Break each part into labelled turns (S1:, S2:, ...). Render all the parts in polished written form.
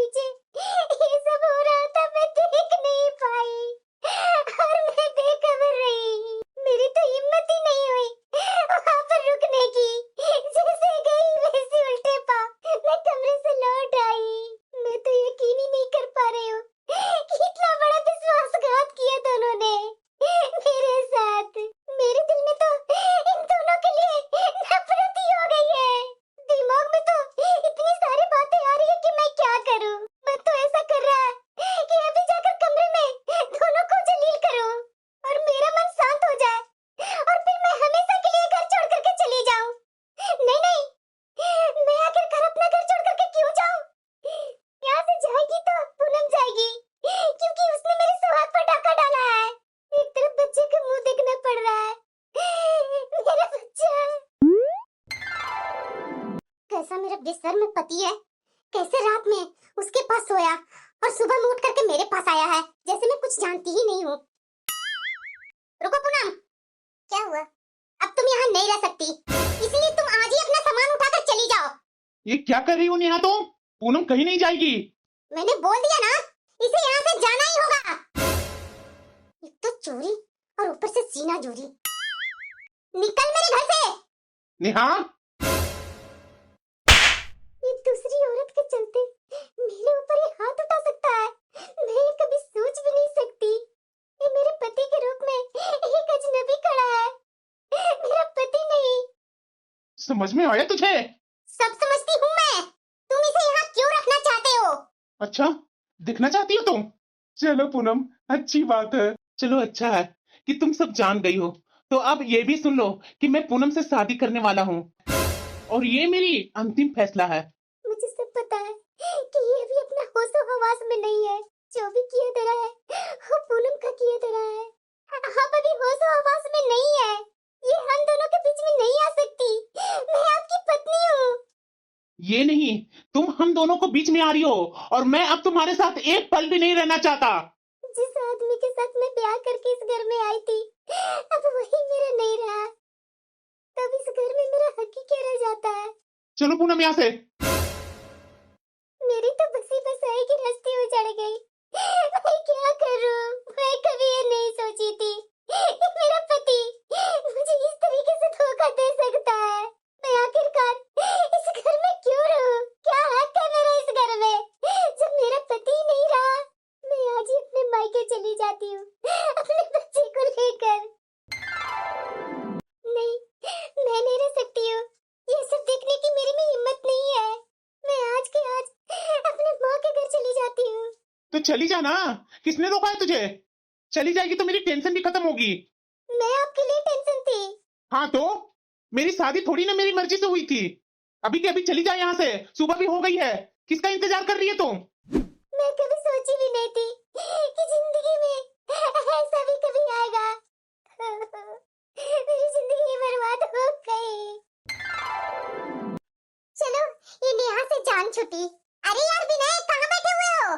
S1: पीछे ये सब हो रहा था, मैं देख नहीं पाई और मैं बेखबर रही। मेरी तो हिम्मत ही नहीं हुई वहां पर रुकने की। जैसे गई वैसे उल्टे पांव मैं कमरे से लौट आई। मैं तो यकीन ही नहीं कर पा रही हूँ कि इतना बड़ा विश्वासघात किया दोनों ने मेरे साथ। मेरे दिल में तो इन दोनों के लिए नफरत ही हो गई है। दिमाग में तो इतनी सारी बातें आ रही है कि मैं क्या करूं। मन तो ऐसा कर रहा है कि अभी जाकर कमरे में दोनों को जलील करूं और मेरा मन शांत हो जाए और फिर मैं हमेशा के लिए घर छोड़ करके चली जाऊं। नहीं नहीं, मैं आखिरकार अपना घर छोड़ करके क्यों जाऊं? यहाँ से जाएगी तो पूनम जाएगी, क्योंकि उसने मेरे सुहाग पर डाका डाला है। एक तरफ बच्चे का मुंह देखना पड़ रहा है। मेरा बच्चा कैसा मेरा बेशर्म पति है, कैसे रात में उसके पास सोया और सुबह में उठ करके मेरे पास आया है, जैसे मैं कुछ जानती ही नहीं हूँ। रुको पूनम, क्या हुआ? अब तुम यहाँ नहीं रह सकती, इसलिए तुम आज ही अपना सामान उठाकर चली जाओ।
S2: ये क्या कर रही हो नेहा तुम? पूनम कहीं नहीं जाएगी।
S1: मैंने बोल दिया ना, इसे यहाँ से जाना ही होगा। एक तो चोरी और ऊपर से सीना चोरी। निकल मेरे घर से।
S2: नेहा,
S1: ये दूसरी औरत के चलते मेरे ऊपर ये हाथ उठा सकता है, मैं ये कभी सोच भी नहीं सकती। ये मेरे पति के रूप में एक अजनबी खड़ा है, मेरा पति नहीं।
S2: समझ में आया तुझे?
S1: सब समझती हूँ मैं, तुम इसे यहाँ क्यों रखना चाहते हो?
S2: अच्छा, दिखना चाहती हो तुम? चलो पूनम, अच्छी बात है। चलो अच्छा है कि तुम सब जान गई हो। तो अब ये भी सुन लो कि मैं पूनम से शादी करने वाला हूँ और ये मेरी अंतिम फैसला है।
S1: मुझे सब पता है कि ये अभी अपना होशो हवास में नहीं है। जो भी किया धरा है वो पूनम का किया धरा है। आप अभी होशो हवास में नहीं है, ये हम दोनों के बीच में नहीं आ सकती। मैं आपकी पत्नी हूँ।
S2: ये नहीं, तुम हम दोनों को बीच में आ रही हो और मैं अब तुम्हारे साथ एक पल भी नहीं रहना चाहता।
S1: जिस आदमी के साथ मैं ब्याह करके इस घर में आई थी, अब वही मेरा नहीं रहा, तब इस घर में मेरा हक ही क्या रह जाता है?
S2: चलो पूनम यहाँ से।
S1: मेरी तो बसी बसाई की रस्ती उजड़ गई। मैं क्या करूं? मैं कभी ये नहीं सोची थी कि मेरा पति मुझे इस तरीके से धोखा दे सकता है। मैं आखिरकार इस घर में क्यों रहूं? क्या हक है मेरा इस घर में जब मेरा पति ही नहीं रहा? मैं आज ही अपने मायके चली जाती हूँ अपने बच्चे को लेकर। नहीं, मैं नहीं रह सकती हूँ। ये सब देखने की मेरे में हिम्मत नहीं है। मैं आज के आज अपने माँ के घर चली जाती हूँ।
S2: तो चली जा ना, किसने रोका है तुझे? चली जाएगी तो मेरी टेंशन भी खत्म होगी।
S1: मैं आपके लिए टेंशन थी।
S2: हाँ तो मेरी शादी थोड़ी ना मेरी मर्जी से हुई थी। अभी के अभी चली जा यहाँ से, सुबह भी हो गई है। किसका इंतजार कर रही है तुम?
S1: मैं कभी सोची भी नहीं थी कि जिंदगी में ऐसा भी कभी आएगा। मेरी जिंदगी बर्बाद हो गई। चलो, ये नेहा से जान छुटी। अरे यार विनय, कहाँ बैठे हुए हो?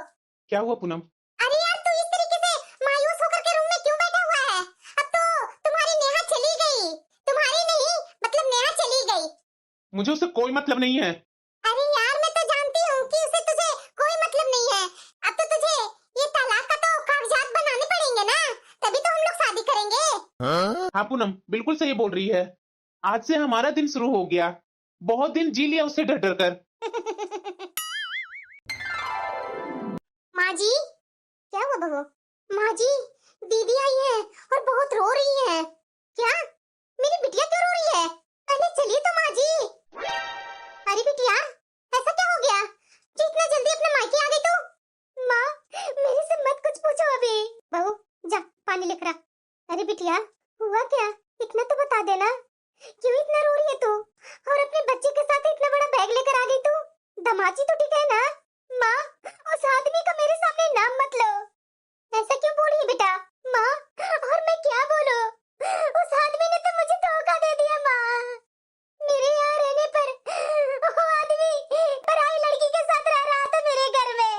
S2: क्या हुआ पूनम?
S1: अरे यार, तू इस तरीके से मायूस होकर के रूम में क्यों बैठा हुआ है? अब तो तुम्हारी नेहा चली गई। तुम्हारी नहीं, मतलब नेहा चली गई।
S2: मुझे उससे कोई मतलब नहीं है।
S1: अरे यार, मैं तो जानती हूँ कि उसे तुझे कोई मतलब नहीं है। अब तो तुझे ये तलाक का तो कागजात बनाने पड़ेंगे ना, तभी तो हम लोग शादी करेंगे।
S2: हाँ पूनम बिल्कुल सही बोल रही है। आज से हमारा दिन शुरू हो गया। बहुत दिन जी लिया उससे डर डर कर।
S1: माँ जी, क्या हुआ बहू? माँ जी, दीदी आई है और बहुत रो रही है। क्या? मेरी बिटिया क्यों रो रही है? पहले चलिए तो माँ जी। अरे बिटिया, ऐसा क्या हो गया कि इतना जल्दी अपने मायके आ गई तू? माँ, मेरे से मत कुछ पूछो अभी। बहू, जा पानी लेकर आ। अरे बिटिया, हुआ क्या? इतना तो बता देना। क्यों इतना रो रही है तू? और अपने बच्चे के साथ इतना बड़ा बैग लेकर आ गई तू? दमाची तो ठीक है ना? माँ, उस आदमी का मेरे सामने नाम मत लो। ऐसा क्यों बोल रही है बेटा? माँ, और मैं क्या बोलूं? उस आदमी ने तो मुझे धोखा दे दिया माँ। मेरे यहाँ रहने पर वो आदमी पराई लड़की के साथ रह रहा था मेरे घर में।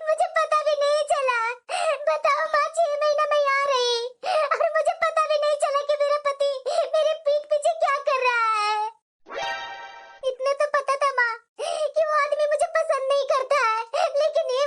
S1: मुझे पता भी नहीं चला। बताओ माँ, 6 महीना मैं यहाँ रही और मुझे पता भी नहीं चला कि मेरा पति मेरे पीठ पीछे क्या कर रहा है। इतना तो पता था माँ कि वो आदमी मुझे पसंद नहीं करता है, लेकिन ये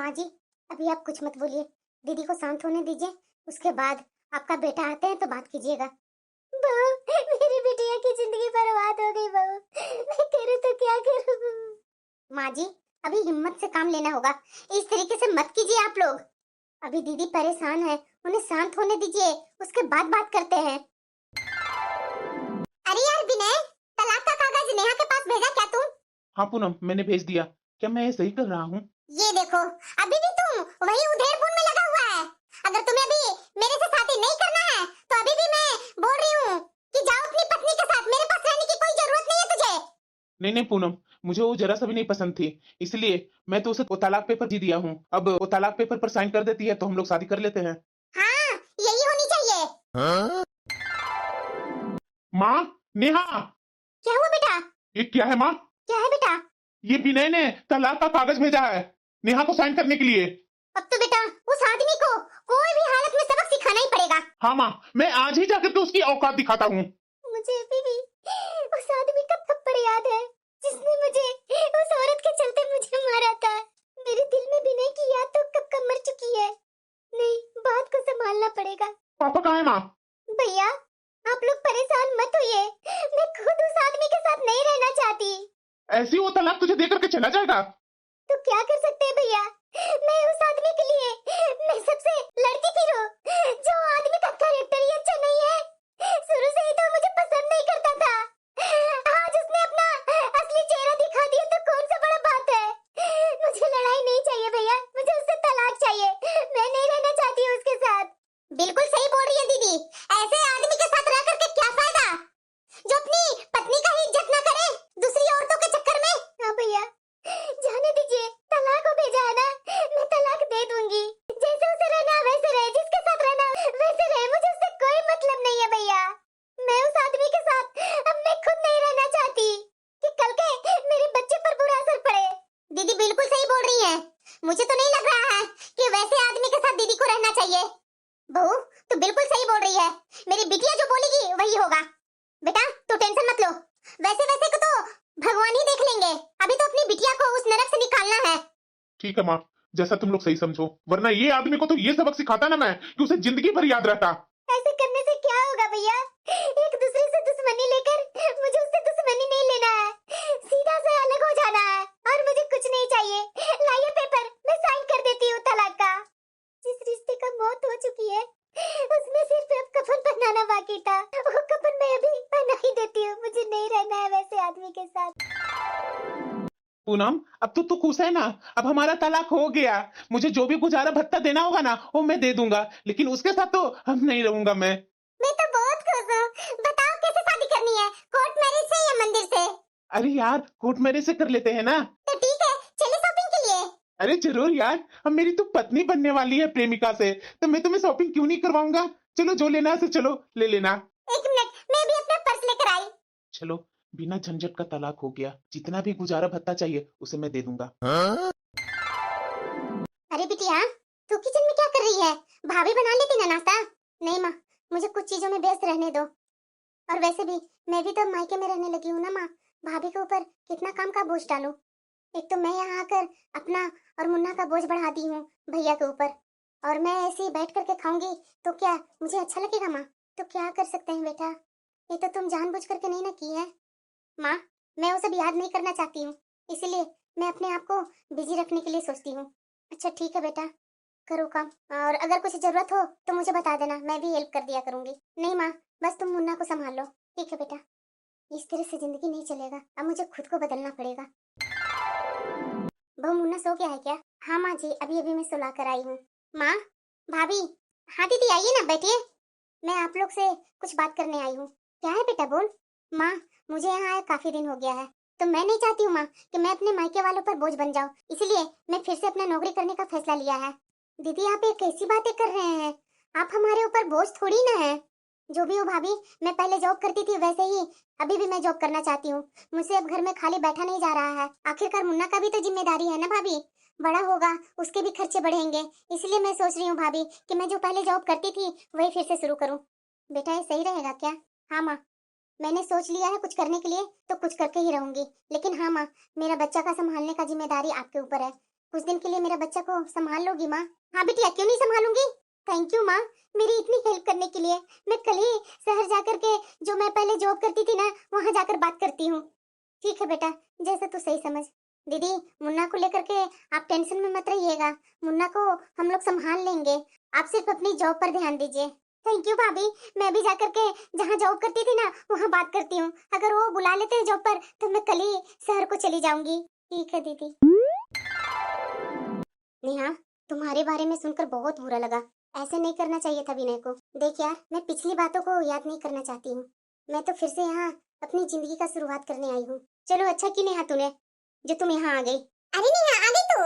S1: माँ जी, अभी आप कुछ मत बोलिए, दीदी को शांत होने दीजिए, उसके बाद आपका बेटा आते हैं तो बात कीजिएगा। बहू, मेरी बिटिया की जिंदगी बर्बाद हो गई बहू, मैं करूँ तो क्या करूँ? माँ जी, अभी हिम्मत से काम लेना होगा, इस तरीके से मत कीजिए आप लोग। अभी दीदी परेशान है, उन्हें शांत होने दीजिए, उसके बाद बात करते हैं। अरे यार विनय, तलाक का कागज नेहा के पास भेजा क्या तुम?
S2: हाँ पूनम, मैंने भेज दिया। क्या मैं सही कर रहा हूँ?
S1: ये देखो, अभी भी तुम वही उधेड़बुन में लगा हुआ है। अगर तुम्हें अभी मेरे से शादी नहीं करना है तो अभी भी मैं बोल रही हूँ कि जाओ अपनी पत्नी के साथ, मेरे पास रहने की कोई जरूरत नहीं है तुझे।
S2: नहीं नहीं पूनम, मुझे वो जरा सा भी नहीं पसंद थी, इसलिए मैं तो उसे वो तलाक पेपर दे दिया हूँ। अब वो तलाक पेपर पर साइन कर देती है तो हम लोग शादी कर लेते हैं।
S1: हाँ, यही होनी चाहिए।
S2: माँ, नेहा,
S1: क्या हुआ बेटा?
S2: ये क्या है माँ?
S1: क्या है बेटा?
S2: ये विनय ने तलाक का कागज भेजा है नेहा को साइन करने के लिए।
S1: अब तो बेटा उस आदमी को कोई भी हालत में सबक सिखाना ही पड़ेगा।
S2: हाँ माँ, मैं आज ही जाकर के उसकी औकात दिखाता हूँ।
S1: मुझे अभी भी उस आदमी का थप्पड़ याद है, जिसने मुझे उस औरत के चलते मुझे मारा था। मेरे दिल में विनय की याद तो कब कब मर चुकी है। नहीं, बात को संभालना पड़ेगा।
S2: पापा कहाँ है माँ?
S1: भैया, आप लोग परेशान मत होइए, मैं खुद उस आदमी के साथ नहीं रहना चाहती।
S2: ऐसी वो तलाक तुझे देकर के चला जाएगा?
S1: तो क्या कर सकते हैं भैया, मैं उस आदमी के लिए मैं सबसे लड़ती फिर हूँ। जो आदमी का कैरेक्टर ही अच्छा नहीं है, शुरू से ही तो मुझे पसंद नहीं करता था, आज उसने अपना असली चेहरा दिखा दिया तो कौन सा बड़ा बात है। मुझे लड़ाई नहीं चाहिए भैया, मुझे उससे तलाक चाहिए, मैं नहीं रहना चाहती हूँ उसके साथ। बिल्कुल सही बोल रही है दीदी, ऐसे आदमी के साथ रह करके क्या फायदा, जो अपनी पत्नी का ही इज्जत ना करे दूसरी औरतों के चक्कर में। हाँ भैया, जाने दीजिए, तलाक को भेजा है ना, मैं तलाक दे दूंगी। जैसे उसे रहना है वैसे रहे, जिसके साथ रहना है वैसे रहे, मुझे उससे कोई मतलब नहीं है भैया। मैं उस आदमी के साथ अब मैं खुद नहीं रहना चाहती कि कल के मेरे बच्चे पर बुरा असर पड़े। दीदी बिल्कुल सही बोल रही है, मुझे तो नहीं लग रहा है कि वैसे आदमी के साथ दीदी को रहना चाहिए। बहू, तू बिल्कुल सही बोल रही है, मेरी बिटिया जो बोलेगी वही होगा। बेटा तू टेंशन मत लो, वैसे वैसे को तो भगवान ही देख लेंगे, अभी तो अपनी बिटिया को उस नरक से निकालना है।
S2: ठीक है माँ, जैसा तुम लोग सही समझो, वरना ये आदमी को तो ये सबक सिखाता ना मैं कि उसे जिंदगी भर याद रहता।
S1: ऐसे करने से क्या होगा भैया, एक दूसरे से दुश्मनी लेकर मुझे उससे दुश्मनी नहीं लेना है, सीधा से अलग हो जाना है, और मुझे कुछ नहीं चाहिए। लाइए पेपर, मैं साइन कर देती हूँ तलाक का। जिस रिश्ते का मौत हो चुकी है उसमें सिर्फ अब कफन पहनाना बाकी था, वो कफन मैं अभी पहना ही देती हूँ, मुझे नहीं रहना है वैसे आदमी के साथ।
S2: पूनम, अब तो तू खुश है ना? अब हमारा तलाक हो गया, मुझे जो भी गुजारा भत्ता देना होगा ना वो मैं दे दूंगा, लेकिन उसके साथ तो हम नहीं रहूंगा मैं।
S1: मैं तो बहुत खुश हूँ, बताओ कैसे शादी करनी है, कोर्ट मैरिज से या मंदिर से?
S2: अरे यार, कोर्ट मैरिज से कर लेते हैं ना?
S1: तो ठीक है, चले शॉपिंग के लिए।
S2: अरे जरूर यार, अब मेरी तो पत्नी बनने वाली है प्रेमिका से, तो मैं तुम्हें शॉपिंग क्यों नहीं करवाऊंगा। चलो जो लेना है चलो ले लेना।
S1: एक मिनट, मैं भी अपना पर्स लेकर आई।
S2: चलो, बिना झंझट का तलाक हो गया, जितना भी गुजारा भत्ता चाहिए उसे मैं दे दूंगा।
S1: अरे बिटिया, तू किचन में क्या कर रही है? भाभी बना लेती ना नाश्ता। नहीं माँ, मुझे कुछ चीजों में व्यस्त रहने दो, और वैसे भी मैं भी तो मायके में रहने लगी हूँ ना माँ, भाभी के ऊपर कितना काम का बोझ डालूं। एक तो मैं यहाँ आकर अपना और मुन्ना का बोझ बढ़ा दी हूँ भैया के ऊपर, और मैं ऐसे ही बैठ करके खाऊंगी तो क्या मुझे अच्छा लगेगा माँ? तो क्या कर सकते हैं बेटा, ये तो तुम जानबूझ करके नहीं ना की है माँ, मैं वो सब याद नहीं करना चाहती हूँ, इसीलिए मैं अपने आप को बिजी रखने के लिए सोचती हूँ। अच्छा ठीक है बेटा, करो काम, और अगर कुछ जरूरत हो तो मुझे बता देना, मैं भी हेल्प कर दिया करूंगी। नहीं माँ, बस तुम मुन्ना को संभाल लो। ठीक है बेटा, इस तरह से जिंदगी नहीं चलेगा, अब मुझे खुद को बदलना पड़ेगा। बहू मुन्ना सो गया है क्या? हाँ माँ जी, अभी अभी मैं सुला कर आई हूँ। माँ, भाभी, हाँ दीदी आइए ना, बैठिए, मैं आप लोग से कुछ बात करने आई हूँ। क्या है बेटा, बोल। माँ, मुझे यहाँ आए काफी दिन हो गया है, तो मैं नहीं चाहती हूँ माँ कि मैं अपने मायके वालों पर बोझ बन जाऊँ, इसलिए मैं फिर से अपना नौकरी करने का फैसला लिया है। दीदी आप ये कैसी बातें कर रहे हैं, आप हमारे ऊपर बोझ थोड़ी ना है। जो भी हो भाभी, मैं पहले जॉब करती थी वैसे ही अभी भी मैं जॉब करना चाहती हूँ, मुझसे अब घर में खाली बैठा नहीं जा रहा है। आखिरकार मुन्ना का भी तो जिम्मेदारी है ना भाभी, बड़ा होगा उसके भी खर्चे बढ़ेंगे, इसलिए मैं सोच रही हूँ भाभी कि मैं जो पहले जॉब करती थी वही फिर से शुरू करूँ। बेटा ये सही रहेगा क्या? हाँ माँ, मैंने सोच लिया है कुछ करने के लिए तो कुछ करके ही रहूंगी, लेकिन हाँ माँ, मेरा बच्चा का संभालने का जिम्मेदारी आपके ऊपर है, कुछ दिन के लिए मेरा बच्चा को संभाल लोगी माँ? हाँ बिटिया, क्यों नहीं संभालूंगी। थैंक यू माँ, मेरी इतनी हेल्प करने के लिए। मैं कल ही शहर जाकर के, जो मैं पहले जॉब करती थी ना, वहाँ जाकर बात करती हूँ। ठीक है बेटा, जैसा तू सही समझ। दीदी, मुन्ना को लेकर के आप टेंशन में मत रहिएगा। मुन्ना को हम लोग संभाल लेंगे। आप सिर्फ अपनी जॉब पर ध्यान दीजिए। थैंक यू भाभी। मैं भी जाकर के जहाँ जॉब करती थी ना, वहाँ बात करती हूँ। अगर वो बुला लेते हैं जॉब पर, तो मैं कल ही शहर को चली जाऊंगी। ठीक है दीदी। नेहा, तुम्हारे बारे में सुनकर बहुत बुरा लगा। ऐसे नहीं करना चाहिए था विनय को। देख यार, मैं पिछली बातों को याद नहीं करना चाहती हूँ। मैं तो फिर से यहाँ अपनी जिंदगी का शुरुआत करने आई हूँ। चलो अच्छा की नेहा तूने, जो तुम यहाँ आ गई। अरे नेहा, आ गई तू?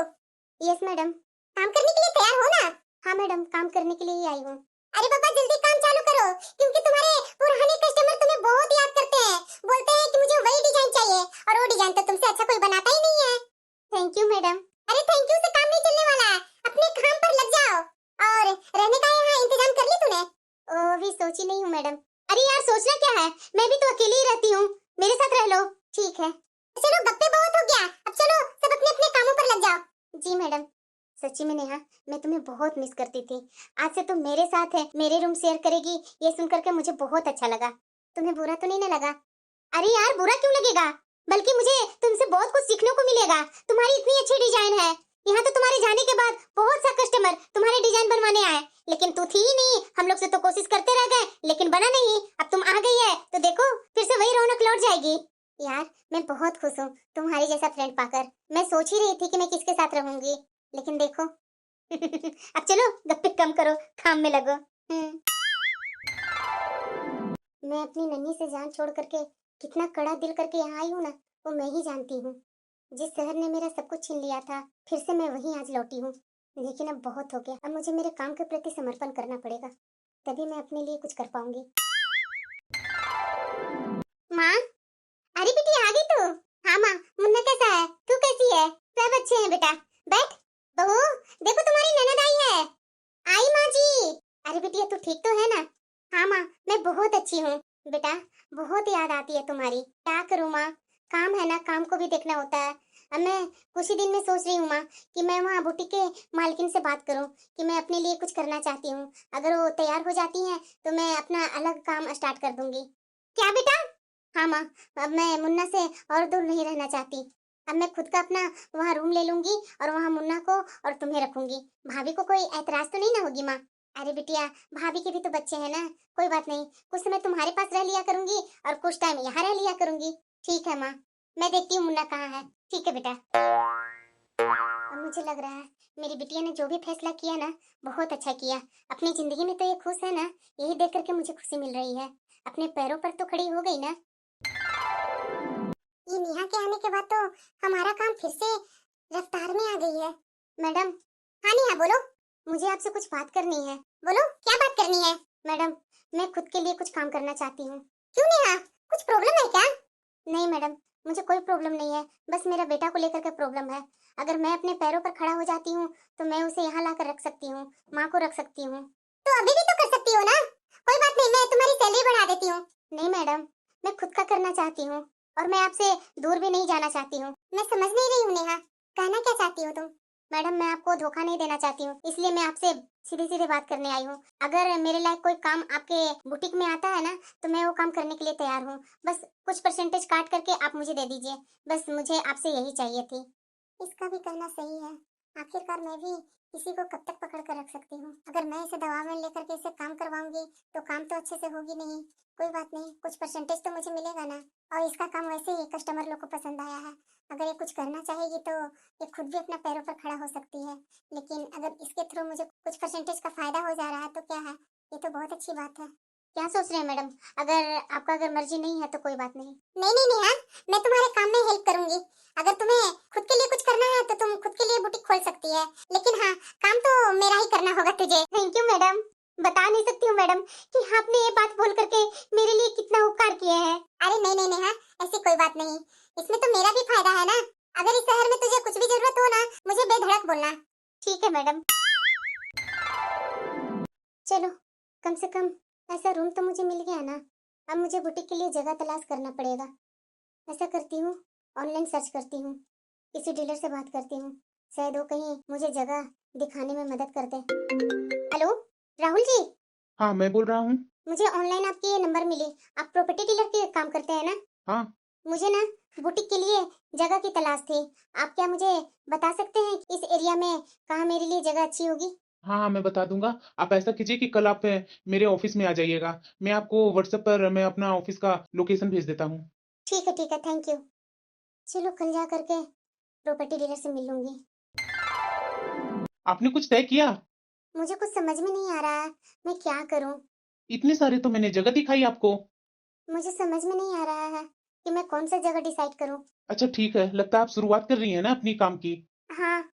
S1: Yes madam. काम करने के लिए तैयार हो ना? हाँ मैडम, काम करने के लिए ही आई हूँ। अरे पापा, जल्दी काम चालू करो, क्योंकि तुम्हारे पुराने कस्टमर तुम्हें बहुत याद करते हैं। बोलते हैं कि मुझे वही डिजाइन चाहिए, और वो डिजाइन तो तुमसे अच्छा कोई बनाता ही नहीं है। Thank you madam. अरे थैंक यू से काम नहीं चलने वाला, अपने काम पर लग जाओ। और रहने का यहाँ इंतजाम कर ली तूने? ओ, अभी सोची नहीं हूँ मैडम। अरे यार, सोचना क्या है, मैं भी तो अकेली ही रहती हूँ, मेरे साथ रह लो। ठीक है। चलो गप्पे बहुत हो गया, अब चलो सब अपने अपने कामों पर लग जाओ। जी मैडम। सच्ची में नेहा, मैं तुम्हें बहुत मिस करती थी। आज से तुम मेरे साथ है, मेरे रूम शेयर करेगी, ये सुनकर के मुझे बहुत अच्छा लगा। तुम्हें बुरा तो नहीं ना लगा? अरे यार, बुरा क्यों लगेगा, बल्कि मुझे तुमसे बहुत कुछ सीखने को मिलेगा। तुम्हारी इतनी अच्छी डिजाइन है, यहाँ तो तुम्हारे जाने के बाद बहुत सा कस्टमर तुम्हारे डिजाइन बनवाने आए, लेकिन तू थी ही नहीं। हम लोग से तो कोशिश करते रह गए, लेकिन बना नहीं। अब तुम आ गई है तो देखो, फिर से वही रौनक लौट जाएगी। यार, मैं बहुत खुश हूँ तुम्हारी जैसा फ्रेंड पाकर। मैं सोच ही रही थी कि मैं किसके साथ रहूंगी, लेकिन देखो। अब चलो गप्पे कम करो, काम में लगो। मैं अपनी नन्ही से जान छोड़ करके कितना कड़ा दिल करके यहाँ आई हूँ ना, वो मैं ही जानती हूँ। जिस शहर ने मेरा सब कुछ छीन लिया था, फिर से मैं वहीं आज लौटी हूँ। लेकिन अब बहुत हो गया, अब मुझे मेरे काम के प्रति समर्पण करना पड़ेगा, तभी मैं अपने लिए कुछ कर पाऊंगी। माँ, अरे बेटी आ गई तू? हाँ माँ। मुन्ना कैसा है, तू कैसी है? सब अच्छे हैं बेटा, बैठ। बहू, देखो तुम्हारी ननद आई है। आई माँ जी। अरे बेटिया, तू ठीक तो है ना? हाँ माँ, मैं बहुत अच्छी हूँ। बेटा, बहुत याद आती है तुम्हारी। क्या करूँ माँ, काम है ना, काम को भी देखना होता है। अब मैं कुछ ही दिन में सोच रही हूँ माँ, कि मैं वहाँ बुटीक के मालकिन से बात करूँ कि मैं अपने लिए कुछ करना चाहती हूँ। अगर वो तैयार हो जाती हैं तो मैं अपना अलग काम स्टार्ट कर दूंगी। क्या बेटा? हाँ माँ, अब मैं मुन्ना से और दूर नहीं रहना चाहती। अब मैं खुद का अपना वहाँ रूम ले लूंगी, और वहाँ मुन्ना को और तुम्हें रखूंगी। भाभी को कोई ऐतराज तो नहीं ना होगी माँ? अरे बिटिया, भाभी के भी तो बच्चे हैं ना, कोई बात नहीं। कुछ समय तुम्हारे पास रह लिया करूंगी, और कुछ टाइम यहाँ रह लिया करूंगी। ठीक है माँ, मैं देखती हूँ मुन्ना कहाँ है। ठीक है बेटा। अब मुझे लग रहा है मेरी बिटिया ने जो भी फैसला किया ना, बहुत अच्छा किया। अपनी जिंदगी में तो ये खुश है ना, यही देख करके मुझे खुशी मिल रही है। अपने पैरों पर तो खड़ी हो गई ना। ये नेहा के आने के बाद तो हमारा काम फिर से रफ्तार में आ गई है। मैडम। हाँ नेहा, बोलो। मुझे आपसे कुछ बात करनी है। बोलो, क्या बात करनी है? मैडम, मैं खुद के लिए कुछ काम करना चाहती हूँ। क्यों नेहा, कुछ प्रॉब्लम है क्या? नहीं मैडम, मुझे कोई प्रॉब्लम नहीं है, बस मेरा बेटा को लेकर के प्रॉब्लम है। अगर मैं अपने पैरों पर खड़ा हो जाती हूँ तो मैं उसे यहाँ लाकर रख सकती हूँ, माँ को रख सकती हूँ। तो अभी भी तो कर सकती हो ना, कोई बात नहीं, मैं तुम्हारी सैलरी बढ़ा देती हूँ। नहीं मैडम, मैं खुद का करना चाहती हूँ, और मैं आपसे दूर भी नहीं जाना चाहती हूँ। मैं समझ नहीं रही हूँ नेहा, कहना क्या चाहती हो तुम? मैडम, मैं आपको धोखा नहीं देना चाहती हूँ, इसलिए मैं आपसे सीधी सीधी बात करने आई हूँ। अगर मेरे लायक कोई काम आपके बुटीक में आता है ना, तो मैं वो काम करने के लिए तैयार हूँ। बस कुछ परसेंटेज काट करके आप मुझे दे दीजिए, बस मुझे आपसे यही चाहिए थी। इसका भी कहना सही है, आखिरकार मैं भी किसी को कब तक पकड़ कर रख सकती हूँ। अगर मैं इसे दबाव में लेकर के इसे काम करवाऊंगी तो काम तो अच्छे से होगी नहीं। कोई बात नहीं, कुछ परसेंटेज तो मुझे मिलेगा ना, और इसका काम वैसे ही कस्टमर लोग को पसंद आया है। अगर ये कुछ करना चाहेगी तो ये खुद भी अपना पैरों पर खड़ा हो सकती है, लेकिन अगर इसके थ्रू मुझे कुछ परसेंटेज का फायदा हो जा रहा है तो क्या है, ये तो बहुत अच्छी बात है। क्या सोच रहे हैं मैडम? अगर मर्जी नहीं है तो कोई बात नहीं। नहीं नहीं नेहा, मैं तुम्हारे काम में हेल्प करूंगी। अगर तुम्हें खुद के लिए कुछ करना है तो तुम खुद के लिए बुटीक खोल सकती है, लेकिन हाँ, काम तो मेरा ही करना होगा तुझे। थैंक यू मैडम, बता नहीं सकती हूँ मैडम कि आपने ये बात बोल करके मेरे लिए कितना उपकार किए हैं। अरे नहीं नहीं नेहा, ऐसी कोई बात नहीं, इसमें तो मेरा भी फायदा है ना। अगर इस शहर में तुझे कुछ भी जरूरत हो ना, मुझे बेधड़क बोलना। ठीक है मैडम। चलो, कम से कम ऐसा रूम तो मुझे मिल गया ना। अब मुझे बुटीक के लिए जगह तलाश करना पड़ेगा। ऐसा करती हूँ, ऑनलाइन सर्च करती हूँ, किसी डीलर से बात करती हूँ, शायद वो कहीं मुझे जगह दिखाने में मदद कर दे। हेलो राहुल जी,
S2: हाँ, मैं बोल रहा हूँ।
S1: मुझे ऑनलाइन आपकी ये नंबर मिली। आप प्रॉपर्टी डीलर के काम करते हैं ना?
S2: हाँ।
S1: मुझे ना बुटीक के लिए जगह की तलाश थी। आप क्या मुझे बता सकते हैं कि इस एरिया में कहाँ मेरे लिए जगह अच्छी होगी?
S2: हाँ, हाँ, मैं बता दूंगा। आप ऐसा कीजिए कि कल आप मेरे ऑफिस में आ जाइएगा। मैं आपको व्हाट्सएप पर मैं अपना ऑफिस का लोकेशन भेज देता हूँ।
S1: ठीक है, थैंक यू। चलो कल जा करके प्रॉपर्टी डीलर से मिल लूंगी।
S2: आपने कुछ तय किया?
S1: मुझे कुछ समझ में नहीं आ रहा है, मैं क्या करूं?
S2: इतने सारे तो मैंने जगह दिखाई आपको।
S1: मुझे समझ में नहीं आ रहा है कि मैं कौन सा जगह डिसाइड करूं।
S2: अच्छा ठीक है, लगता है आप शुरुआत कर रही हैं ना अपनी काम की।
S1: हाँ।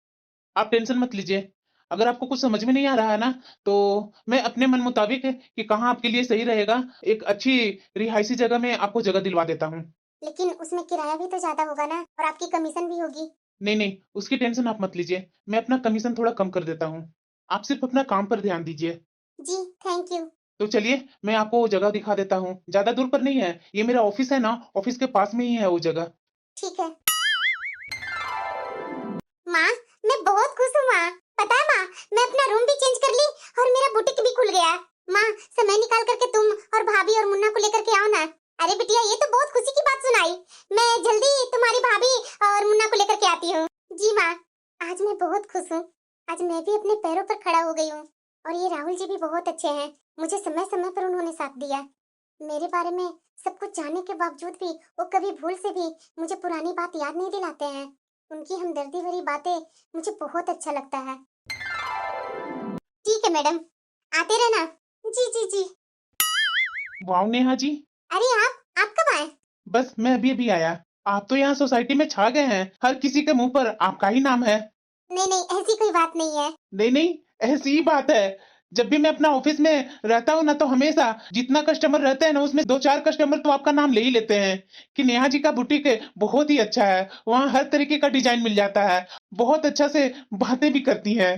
S2: आप टेंशन मत लीजिए। अगर आपको कुछ समझ में नहीं आ रहा है ना, तो मैं अपने मन मुताबिक कि कहाँ आपके लिए सही रहेगा, एक अच्छी रिहायशी जगह में आपको जगह दिलवा देता हूँ।
S1: लेकिन उसमें किराया भी तो ज्यादा होगा ना, और आपकी कमीशन भी होगी।
S2: नहीं नहीं, उसकी टेंशन आप मत लीजिए। मैं अपना कमीशन थोड़ा कम कर देता हूँ। आप सिर्फ अपना काम पर ध्यान दीजिए।
S1: जी थैंक यू।
S2: तो चलिए, मैं आपको वो जगह दिखा देता हूँ। ज्यादा दूर पर नहीं है, ये मेरा ऑफिस है ना, ऑफिस के पास में ही है वो जगह।
S1: ठीक है। माँ, मैं बहुत खुश हूँ माँ। पता है माँ, मैं अपना रूम भी चेंज कर ली और मेरा बुटीक भी खुल गया। माँ, समय निकाल करके तुम और भाभी और मुन्ना को लेकर के आओ ना। अरे बिटिया, ये तो बहुत खुशी की बात सुनाई। मैं जल्दी तुम्हारी भाभी और मुन्ना को लेकर के आती हूँ। जी माँ, आज मैं बहुत खुश हूँ। आज मैं भी अपने पैरों पर खड़ा हो गई हूँ। और ये राहुल जी भी बहुत अच्छे हैं। मुझे समय समय पर उन्होंने साथ दिया। मेरे बारे में सब कुछ जानने के बावजूद भी वो कभी भूल से भी मुझे पुरानी बात याद नहीं दिलाते हैं। उनकी हमदर्दी भरी बातें मुझे बहुत अच्छा लगता है। ठीक है मैडम, आते रहना। जी जी जी।
S2: वाह नेहा जी।
S1: अरे आप कब आए?
S2: बस मैं अभी अभी आया। आप तो यहाँ सोसाइटी में छा गए हैं, हर किसी के मुंह पर आपका ही नाम है।
S1: नहीं नहीं, ऐसी कोई बात नहीं है।
S2: नहीं नहीं, ऐसी ही बात है। जब भी मैं अपना ऑफिस में रहता हूँ ना, तो हमेशा जितना कस्टमर रहते हैं ना, उसमें दो चार कस्टमर तो आपका नाम ले ही लेते हैं कि नेहा जी का बुटीक बहुत ही अच्छा है, वहाँ हर तरीके का डिजाइन मिल जाता है, बहुत अच्छा से बातें भी करती हैं।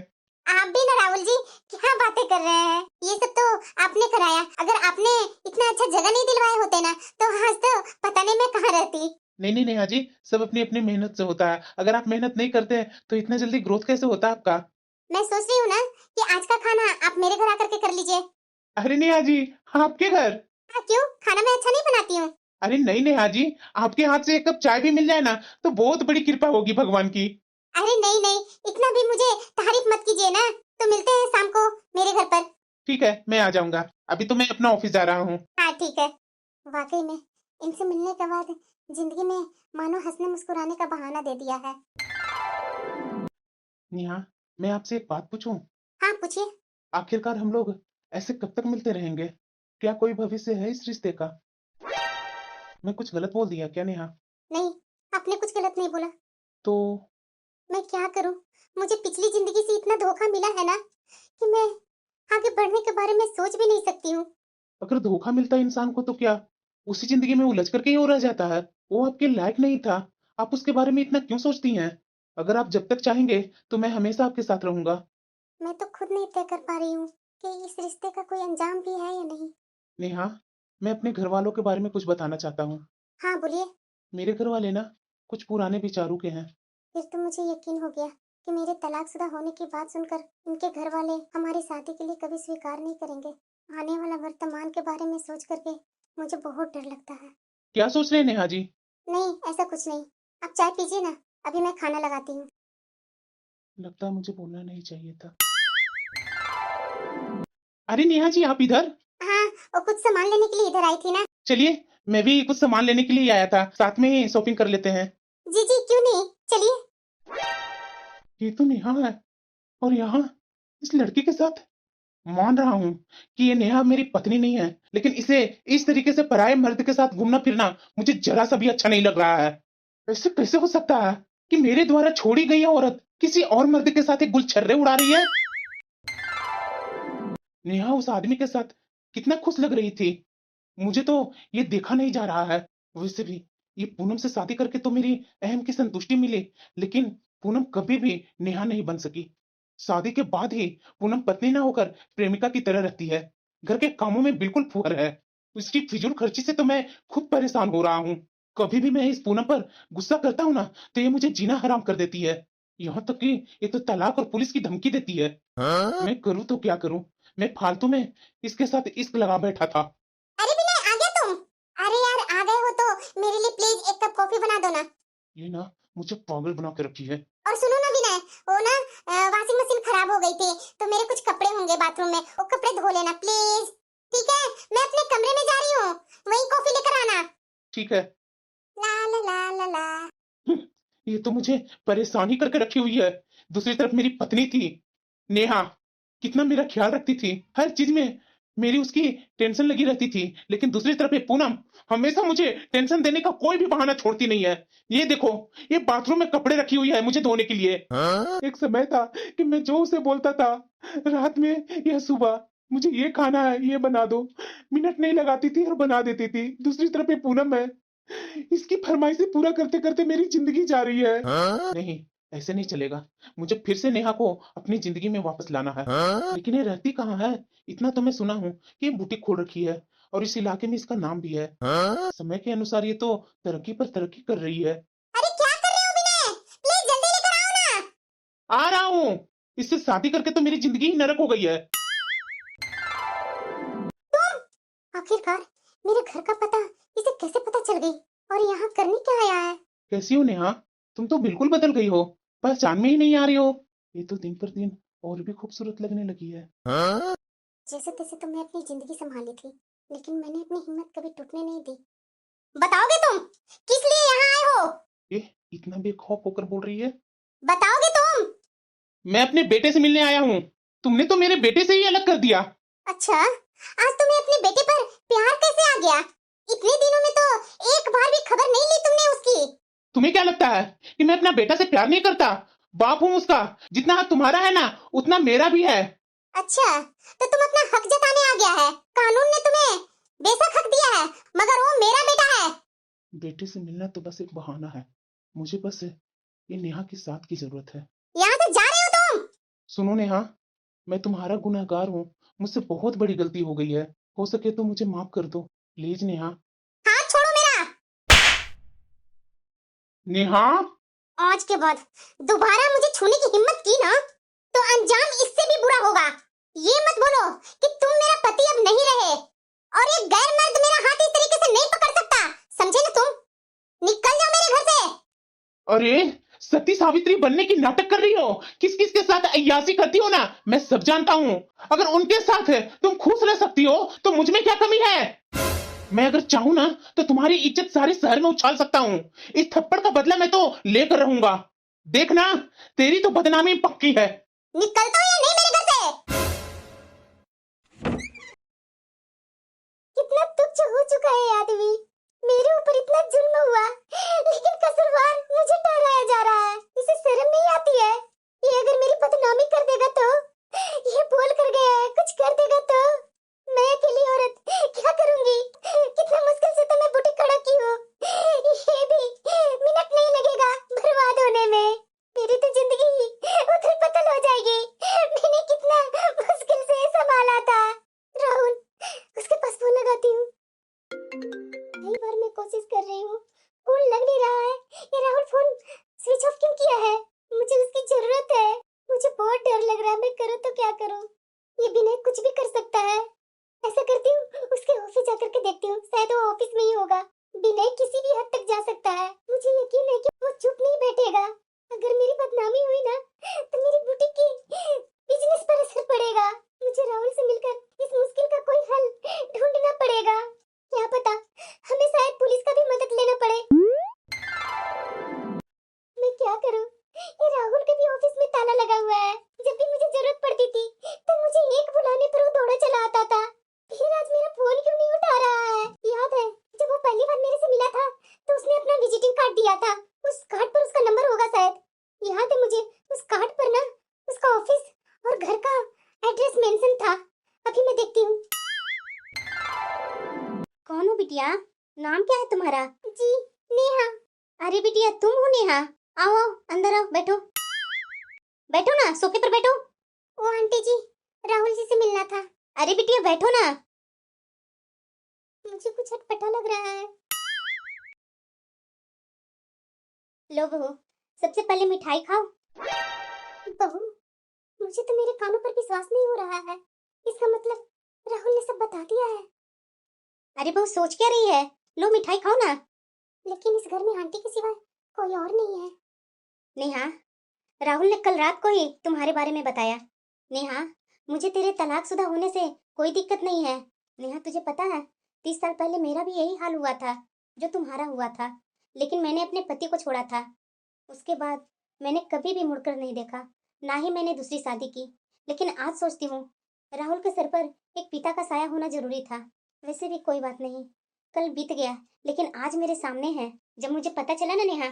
S1: आप भी ना राहुल जी, क्या बातें कर रहे हैं? ये सब तो आपने कराया। अगर आपने इतना अच्छा जगह नहीं दिलवाए होते ना, तो आज तो पता नहीं मैं कहाँ रहती।
S2: नहीं नहीं नेहा जी, सब अपनी अपनी मेहनत से होता है। अगर आप मेहनत नहीं करते हैं, तो इतना जल्दी ग्रोथ कैसे होता आपका?
S1: मैं सोच रही हूँ ना कि आज का खाना आप मेरे घर आकर के कर लीजिए।
S2: अरे नेहा जी, आपके घर?
S1: हाँ, क्यों? खाना मैं अच्छा नहीं बनाती हूँ?
S2: अरे नहीं नेहा जी, आपके हाथ से एक कप चाय भी मिल जाए ना, तो बहुत बड़ी कृपा होगी भगवान की।
S1: अरे नहीं नहीं, इतना भी मुझे तारीफ मत कीजिए ना। तो मिलते हैं शाम को मेरे घर पर।
S2: ठीक है, मैं आ जाऊंगा। अभी तो मैं अपना ऑफिस जा रहा हूँ।
S1: हाँ ठीक है। वाकई में इनसे मिलने के बाद जिंदगी में मानो हंसने मुस्कुराने का बहाना दे दिया है।
S2: नेहा, मैं आपसे एक बात पूछूं?
S1: हाँ पूछिए।
S2: आखिरकार हम लोग ऐसे कब तक मिलते रहेंगे? क्या कोई भविष्य है इस रिश्ते का? मैं कुछ गलत बोल दिया क्या नेहा?
S1: नहीं, आपने कुछ गलत नहीं बोला।
S2: तो
S1: मैं क्या करूं? मुझे पिछली जिंदगी से इतना धोखा मिला है ना कि मैं आगे बढ़ने के बारे में सोच भी नहीं सकती हूँ।
S2: अगर धोखा मिलता है इंसान को, तो क्या उसी जिंदगी में उलझ करके ही वो रह जाता है? वो आपके लायक नहीं था, आप उसके बारे में इतना क्यों सोचती हैं? अगर आप जब तक चाहेंगे, तो मैं हमेशा आपके साथ रहूंगा।
S1: मैं तो खुद नहीं तय कर पा रही हूँ कि इस रिश्ते का कोई अंजाम भी है या नहीं।
S2: नेहा, मैं अपने घर वालों के बारे में कुछ बताना चाहता हूँ।
S1: हाँ बोलिए।
S2: मेरे घर वाले ना कुछ पुराने विचारों के हैं।
S1: फिर तो मुझे यकीन हो गया कि मेरे तलाकशुदा होने की बात सुनकर इनके घर वाले हमारी शादी के लिए कभी स्वीकार नहीं करेंगे। आने वाला वर्तमान के बारे में सोच करके मुझे बहुत डर लगता है।
S2: क्या सोच रहे हैं नेहा जी?
S1: नहीं, ऐसा कुछ नहीं। आप चाय पीजिए ना, अभी मैं खाना लगाती हूँ।
S2: लगता है मुझे बोलना नहीं चाहिए था। अरे नेहा जी, आप इधर?
S1: हाँ, वो कुछ सामान लेने के लिए इधर आई थी ना।
S2: चलिए, मैं भी कुछ सामान लेने के लिए आया था, साथ में ही शॉपिंग कर लेते हैं।
S1: जी जी, क्यों नहीं, चलिए।
S2: ये तो नेहा है, और यहाँ इस लड़की के साथ। मान रहा हूँ कि ये नेहा मेरी पत्नी नहीं है, लेकिन इसे इस तरीके से पराये मर्द के साथ घूमना फिरना मुझे जरा सा भी अच्छा नहीं लग रहा है। ऐसे कैसे हो सकता है कि मेरे द्वारा छोड़ी गई औरत किसी और मर्द के साथ एक गुलछर्रे उड़ा रही है? नेहा उस आदमी के साथ कितना खुश लग रही थी, मुझे तो ये देखा नहीं जा रहा है। वैसे भी ये पूनम से शादी करके तो मेरी अहम की संतुष्टि मिली, लेकिन पूनम कभी भी नेहा नहीं बन सकी। शादी के बाद ही पूनम पत्नी ना होकर प्रेमिका की तरह रहती है, घर के कामों में बिल्कुल फुहर है। उसकी फिजूल खर्ची से तो मैं खुद परेशान हो रहा हूँ। कभी भी मैं इस पूनम पर गुस्सा करता हूँ ना, तो ये मुझे जीना हराम कर देती है। यहाँ तक कि ये तो तलाक और पुलिस की धमकी देती है। मैं करूँ तो क्या करूँ? मैं फालतू में इसके साथ इश्क लगा बैठा था।
S1: अरे विनय, आ गए तुम? अरे यार, आ गए हो तो मेरे लिए प्लीज एक कप कॉफी बना दो ना।
S2: ये ना मुझे पागल बना के रखी है।
S1: और सुनो ना विनय, वो ना वॉशिंग मशीन खराब हो गई थी, तो मेरे कुछ कपड़े होंगे बाथरूम में, वो कपड़े धो लेना प्लीज। ठीक है, मैं अपने कमरे में जा रही हूँ, वहीं कॉफी लेकर आना।
S2: ठीक है।
S1: ला ला ला ला ला।
S2: ये तो मुझे परेशान ही करके रखी हुई है। दूसरी तरफ मेरी पत्नी थी नेहा, कितना मेरा ख्याल रखती थी, हर चीज में मेरी उसकी टेंशन लगी रहती थी। लेकिन दूसरी तरफ ये पूनम हमेशा मुझे टेंशन देने का कोई भी बहाना छोड़ती नहीं है। ये देखो, ये बाथरूम में कपड़े रखी हुई है मुझे धोने के लिए। एक समय था कि मैं जो उसे बोलता था, रात में या सुबह, मुझे ये खाना है, ये बना दो, मिनट नहीं लगाती थी और बना देती थी। दूसरी तरफ ये पूनम है, इसकी फरमाइशें पूरा करते करते मेरी जिंदगी जा रही है। नहीं, ऐसे नहीं चलेगा। मुझे फिर से नेहा को अपनी जिंदगी में वापस लाना है। लेकिन ये रहती कहाँ है? इतना तो मैं सुना हूँ कि ये बुटीक खोल रखी है और इस इलाके में इसका नाम भी है। समय के अनुसार ये तो तरक्की पर तरक्की कर रही है।
S1: अरे क्या कर रहे हो विनय, प्लीज जल्दी लेकर आओ ना।
S2: आ रहा हूँ। इससे शादी करके तो मेरी जिंदगी ही नरक हो गई है।
S1: आखिरकार मेरे घर का पता इसे कैसे पता चल गई, और यहाँ करने क्या आया है?
S2: कैसी हो नेहा? तुम तो बिल्कुल बदल गई हो, पहचान में ही नहीं आ रही हो। ये तो दिन पर दिन और भी खूबसूरत लगने लगी है।
S1: जैसे तैसे तो मैं अपनी जिंदगी संभाली थी, लेकिन मैंने अपनी हिम्मत कभी टूटने नहीं दी। बताओगे तुम किस लिए यहाँ आए हो?
S2: ये इतना बेखौफ होकर बोल रही है।
S1: बताओगे तुम?
S2: मैं अपने बेटे से मिलने आया हूँ। तुमने तो मेरे बेटे से ही अलग कर दिया।
S1: अच्छा, आज तुम्हें अपने बेटे पर प्यार कैसे आ गया? इतने दिनों में तो एक बार भी खबर नहीं ली तुमने उसकी।
S2: तुम्हें क्या लगता है कि मैं अपना बेटा से प्यार नहीं करता? बाप हूँ उसका। जितना हक तुम्हारा है ना, उतना मेरा भी है।
S1: अच्छा, तो तुम अपना हक जताने आ गया है। कानून ने तुम्हें बेशक हक दिया है, मगर वो मेरा बेटा है।
S2: बेटे से मिलना तो बस एक बहाना है। मुझे बस ये नेहा के साथ की जरूरत है।
S1: यहाँ से जा रहे हो तुम?
S2: सुनो नेहा, मैं तुम्हारा गुनहगार हूँ। मुझसे बहुत बड़ी गलती हो गई है। हो सके तो मुझे माफ कर दो प्लीज नेहा।
S1: हाथ छोड़ो मेरा।
S2: नेहा,
S1: आज के बाद दोबारा मुझे छूने की हिम्मत की ना, तो अंजाम इससे भी बुरा होगा। ये मत बोलो कि तुम मेरा पति अब नहीं रहे, और एक गैर मर्द मेरा हाथ इस तरीके से नहीं पकड़ सकता, समझे ना तुम? निकल जाओ मेरे घर से।
S2: अरे सती सावित्री बनने की नाटक कर रही हो? किस किस के साथ अय्यासी करती हो ना, मैं सब जानता हूँ। अगर उनके साथ तुम खुश रह सकती हो तो मुझ में क्या कमी है? मैं अगर चाहूं ना तो तुम्हारी इज्जत सारे शहर में उछाल सकता हूँ। इस थप्पड़ का बदला मैं तो लेकर रहूंगा। देखना, तेरी तो बदनामी पक्की है।
S1: निकलता हो या नहीं मेरे घर से? कितना तुच्छ हो चुका है आदमी। मेरे ऊपर इतना जुल्म हुआ, लेकिन कसूरवार मुझे ठहराया जा रहा है। इसे शर्म नहीं आती है? ये अगर मेरी बदनामी कर देगा तो, ये बोल कर गया है कुछ कर देगा तो मैं अकेली औरत क्या करूंगी? कितना मुश्किल से तो मैं बुटीक खड़ा की हूँ। ये भी मिनट नहीं लगेगा बर्बाद होने में। मेरी तो जिंदगी ही उथल-पुथल हो जाएगी। मैंने कितना मुश्किल से संभाला था। राहुल, उसके पास फोन लगाती हूँ। कई बार मैं कोशिश कर रही हूँ, फोन लग नहीं रहा है। ये राहुल फोन स्विच ऑफ क्यों किया है? मुझे उसकी जरूरत है। मुझे बहुत डर लग रहा है, मैं करूँ तो क्या करूँ? ये विनय कुछ भी कर सकता है। ऐसा करती हूँ, उसके ऑफिस जाकर के देखती हूँ, शायद वो ऑफिस में ही होगा। विनय किसी भी हद तक जा सकता है। मुझे यकीन है कि वो चुप नहीं बैठेगा। अगर मेरी बदनामी हुई ना, तो मेरी बुटीक की बिजनेस पर असर पड़ेगा। मुझे राहुल से मिलकर इस मुश्किल का कोई हल ढूंढना पड़ेगा। क्या पता हमें शायद पुलिस का भी मदद लेना पड़े। मैं क्या करूं? ये राहुल के भी ऑफिस में ताला लगा हुआ है। जब भी मुझे जरूरत पड़ती थी, तब मुझे एक बुलाने पर वो दौड़ा चला आता था। फिर आज मेरा फोन क्यों नहीं उठा रहा है? याद है जब वो पहली बार मेरे से मिला था, तो उसने अपना विजिटिंग कार्ड दिया था। उस कार्ड पर उसका नंबर होगा शायद। याद है मुझे, उस कार्ड पर ना उसका ऑफिस और घर का एड्रेस मेंशन था। अभी मैं देखती हूँ। कौन हो बिटिया? नाम क्या है तुम्हारा? जी, नेहा। अरे बिटिया तुम हो नेहा? आओ आओ अंदर आओ, बैठो बैठो ना, सोफे पर बैठो। ओ आंटी जी, राहुल जी से मिलना था। अरे बिटिया बैठो ना। मुझे कुछ अटपटा लग रहा है। लो बहू, सबसे पहले मिठाई खाओ। बहू, मुझे तो मेरे कानों पर विश्वास नहीं हो रहा है। इसका मतलब राहुल ने सब बता दिया है। अरे बहू, सोच क्या रही है? लो मिठाई खाओ ना। लेकिन इस घर में आंटी के सिवा कोई और नहीं है। नेहा, राहुल ने कल रात को ही तुम्हारे बारे में बताया। नेहा, मुझे तेरे तलाकशुदा होने से कोई दिक्कत नहीं है। नेहा, तुझे पता है 30 साल पहले मेरा भी यही हाल हुआ था जो तुम्हारा हुआ था, लेकिन मैंने अपने पति को छोड़ा था। उसके बाद मैंने कभी भी मुड़कर नहीं देखा, ना ही मैंने दूसरी शादी की। लेकिन आज सोचती हूँ राहुल के सर पर एक पिता का साया होना जरूरी था। वैसे भी कोई बात नहीं, कल बीत गया, लेकिन आज मेरे सामने है। जब मुझे पता चला ना नेहा,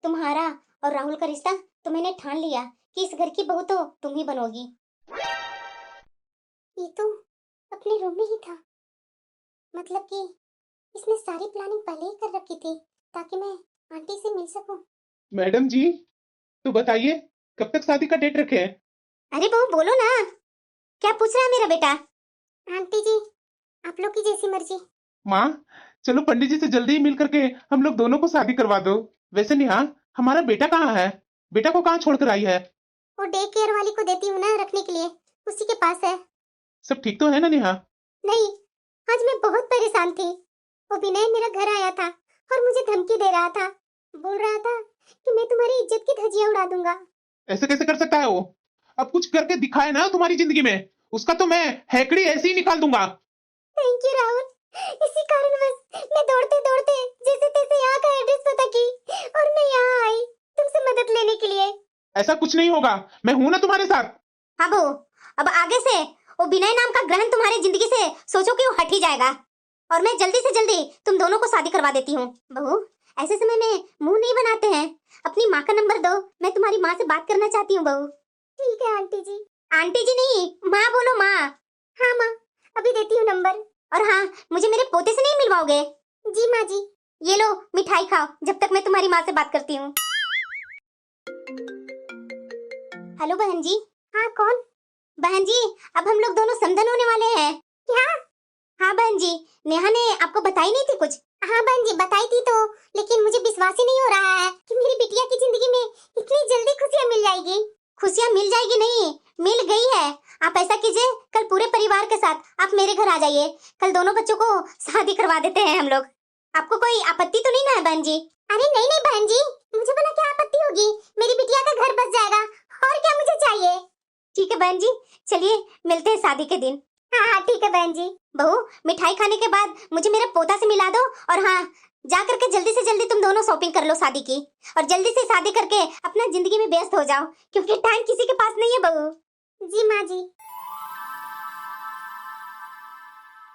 S1: तुम्हारा और राहुल का रिश्ता, तो मैंने ठान लिया कि इस घर की बहू तो तुम ही बनोगी। ये तो अपने रूम में ही था, मतलब कि इसने सारी प्लानिंग पहले ही कर रखी थी ताकि मैं आंटी से मिल सकूं।
S2: मैडम जी, तो बताइए कब तक शादी का डेट रखे हैं?
S1: अरे बहू बोलो ना, क्या पूछ रहा है मेरा बेटा? आंटी जी, आप लोग की जैसी मर्जी।
S2: माँ, चलो पंडित जी से जल्दी ही मिल करके हम लोग दोनों को शादी करवा दो। वैसे नेहा, हमारा बेटा कहाँ है? बेटा को कहाँ छोड़कर आई है?
S1: वो डे केयर वाली को देती हूँ ना रखने के लिए, उसी के पास है।
S2: सब ठीक तो है ना नेहा?
S1: नहीं, आज मैं बहुत परेशान थी। वो विनय मेरा घर आया था और मुझे धमकी दे रहा था। बोल रहा था कि मैं तुम्हारी इज्जत की धज्जियां उड़ा दूंगा।
S2: ऐसे कैसे कर सकता है वो? अब कुछ करके दिखाए ना तुम्हारी जिंदगी में, उसका तो मैं हैकड़ी ऐसे ही निकाल दूंगा।
S1: थैंक यू राहुल, इसी कारणवश मैं दौड़ते दौड़ते जैसे तैसे यहाँ का एड्रेस पता की और मैं यहाँ आई तुमसे मदद लेने के लिए।
S2: ऐसा कुछ नहीं होगा, मैं हूं ना तुम्हारे साथ।
S1: हाँ बहू, अब आगे से वो विनय नाम का ग्रहण तुम्हारी जिंदगी से सोचो कि वो हट ही जाएगा, और मैं जल्दी से जल्दी तुम दोनों को शादी करवा देती हूँ। बहू, ऐसे समय में मुंह नहीं बनाते हैं, अपनी माँ का नंबर दो, मैं तुम्हारी माँ से बात करना चाहती हूँ। बहू ठीक है आंटी जी। आंटी जी नहीं, माँ बोलो, माँ। हाँ माँ, अभी देती हूँ नंबर। और हाँ, मुझे मेरे पोते से नहीं मिलवाओगे? जी माँ जी। ये लो मिठाई खाओ जब तक मैं तुम्हारी माँ से बात करती हूँ। हेलो बहन जी। हाँ कौन? बहन जी, अब हम लोग दोनों समधन होने वाले हैं। क्या? हाँ बहन जी, नेहा ने आपको बताई नहीं थी कुछ? हाँ बहन जी, बताई थी तो, लेकिन मुझे विश्वास ही नहीं हो रहा है कि मेरी बिटिया की जिंदगी में इतनी जल्दी खुशियाँ मिल जाएगी। खुशियाँ मिल जाएगी नहीं, मिल गई है। आप ऐसा कीजिए, कल पूरे परिवार के साथ आप मेरे घर आ जाइए। कल दोनों बच्चों को शादी करवा देते हैं हम लोग। आपको कोई आपत्ति तो नहीं ना है बहन जी? अरे नहीं नहीं बहन जी, मुझे भला क्या आपत्ति होगी? मेरी बिटिया का घर बस जाएगा, और क्या मुझे चाहिए। ठीक है बहन जी, चलिए मिलते हैं शादी के दिन। हाँ हाँ ठीक है बहन जी। बहू, मिठाई खाने के बाद मुझे मेरे पोता से मिला दो, और हाँ, जा करके जल्दी से जल्दी तुम दोनों शॉपिंग कर लो शादी की, और जल्दी से शादी करके अपना जिंदगी में व्यस्त हो जाओ, क्योंकि टाइम किसी के पास नहीं है बहू। जी माँ जी।